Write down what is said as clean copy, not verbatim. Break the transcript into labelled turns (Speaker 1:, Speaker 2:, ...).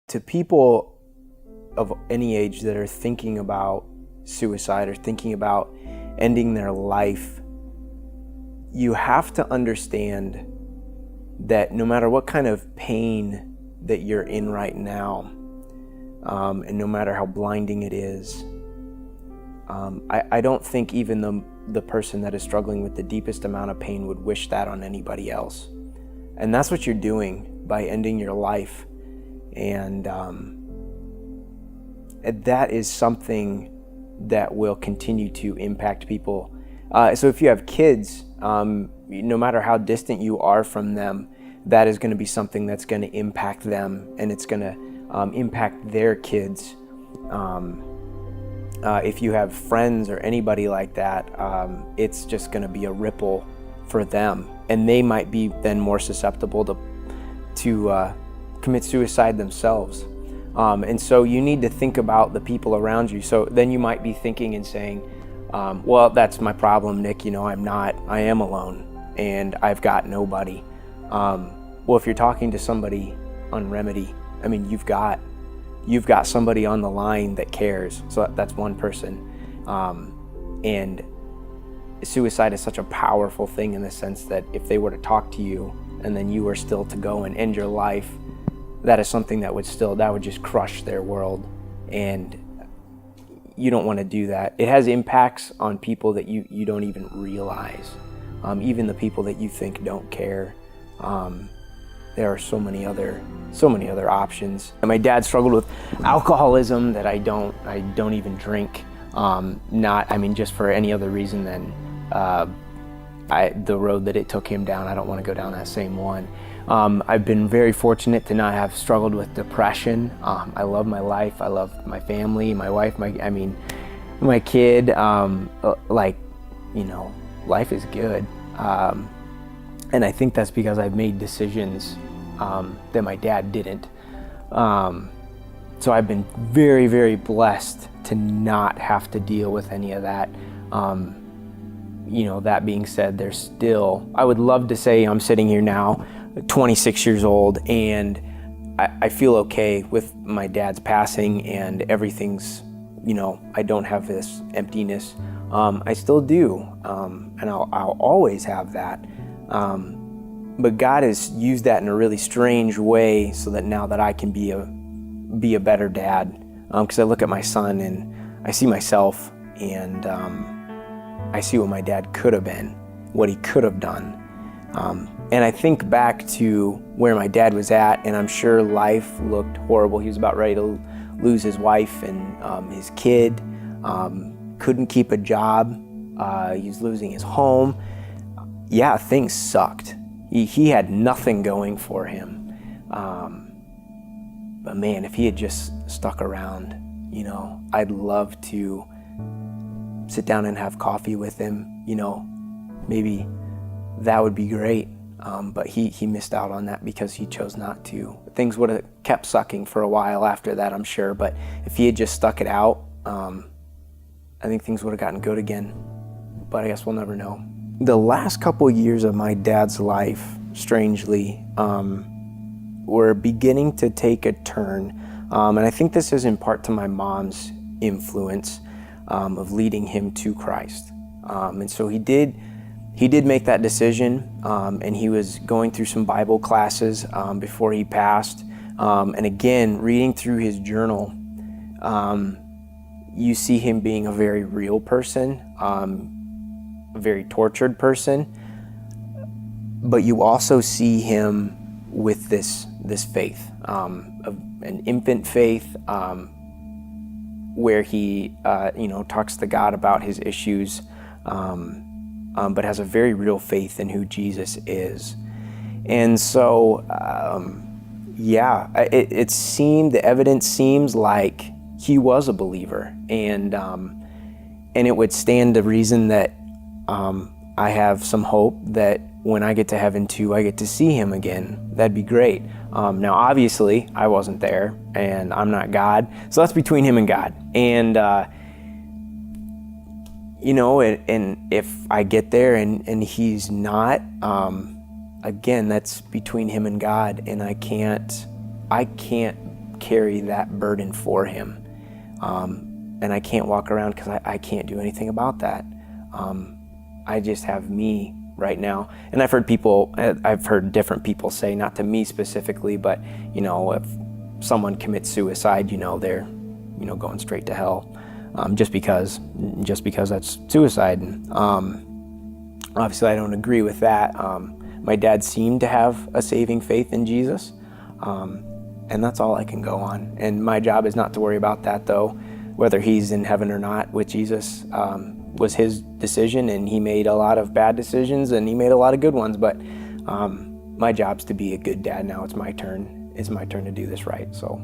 Speaker 1: to people of any age that are thinking about suicide or thinking about ending their life, you have to understand that no matter what kind of pain that you're in right now, and no matter how blinding it is, I don't think even the person that is struggling with the deepest amount of pain would wish that on anybody else. And that's what you're doing by ending your life. And that is something that will continue to impact people. So if you have kids, no matter how distant you are from them, that is going to be something that's going to impact them, and it's going to impact their kids. If you have friends or anybody like that, it's just going to be a ripple for them, and they might be then more susceptible to commit suicide themselves. And so you need to think about the people around you. So then you might be thinking and saying, well, that's my problem, Nick. I am alone and I've got nobody. Well, if you're talking to somebody on Remedy, I mean, you've got somebody on the line that cares. So that's one person. And suicide is such a powerful thing in the sense that if they were to talk to you and then you were still to go and end your life, that is something that would just crush their world. And you don't want to do that. It has impacts on people that you don't even realize. Even the people that you think don't care. There are so many other options. And my dad struggled with alcoholism that I don't even drink. Just for any other reason than the road that it took him down. I don't want to go down that same one. I've been very fortunate to not have struggled with depression. I love my life. I love my family, my wife, my kid. Life is good. And I think that's because I've made decisions that my dad didn't. So I've been very, very blessed to not have to deal with any of that. That being said, I would love to say I'm sitting here now, 26 years old, and I feel okay with my dad's passing and everything's, I don't have this emptiness. I still do, and I'll always have that. But God has used that in a really strange way so that now that I can be a better dad. Because I look at my son and I see myself, and I see what my dad could have been, what he could have done. And I think back to where my dad was at, and I'm sure life looked horrible. He was about ready to lose his wife and his kid, couldn't keep a job, he was losing his home. Yeah, things sucked. He had nothing going for him. But man, if he had just stuck around, I'd love to sit down and have coffee with him, maybe that would be great. But he missed out on that because he chose not to. Things would have kept sucking for a while after that, I'm sure. But if he had just stuck it out, I think things would have gotten good again. But I guess we'll never know. The last couple years of my dad's life, strangely, were beginning to take a turn. And I think this is in part to my mom's influence of leading him to Christ. And so he did make that decision, and he was going through some Bible classes before he passed. And again, reading through his journal, you see him being a very real person, a very tortured person, but you also see him with this faith, an infant faith, where he talks to God about his issues, but has a very real faith in who Jesus is. And so, the evidence seems like he was a believer, and it would stand to reason that I have some hope that when I get to heaven too, I get to see him again. That'd be great. Now, obviously, I wasn't there, and I'm not God, so that's between him and God. And and if I get there and he's not, again, that's between him and God, and I can't carry that burden for him. And I can't walk around because I can't do anything about that. I just have me right now. And I've heard different people say, not to me specifically, but if someone commits suicide, they're going straight to hell, just because that's suicide. Obviously I don't agree with that. My dad seemed to have a saving faith in Jesus, and that's all I can go on. And my job is not to worry about that, though. Whether he's in heaven or not with Jesus was his decision, and he made a lot of bad decisions and he made a lot of good ones, but my job's to be a good dad now. It's my turn to do this right, so.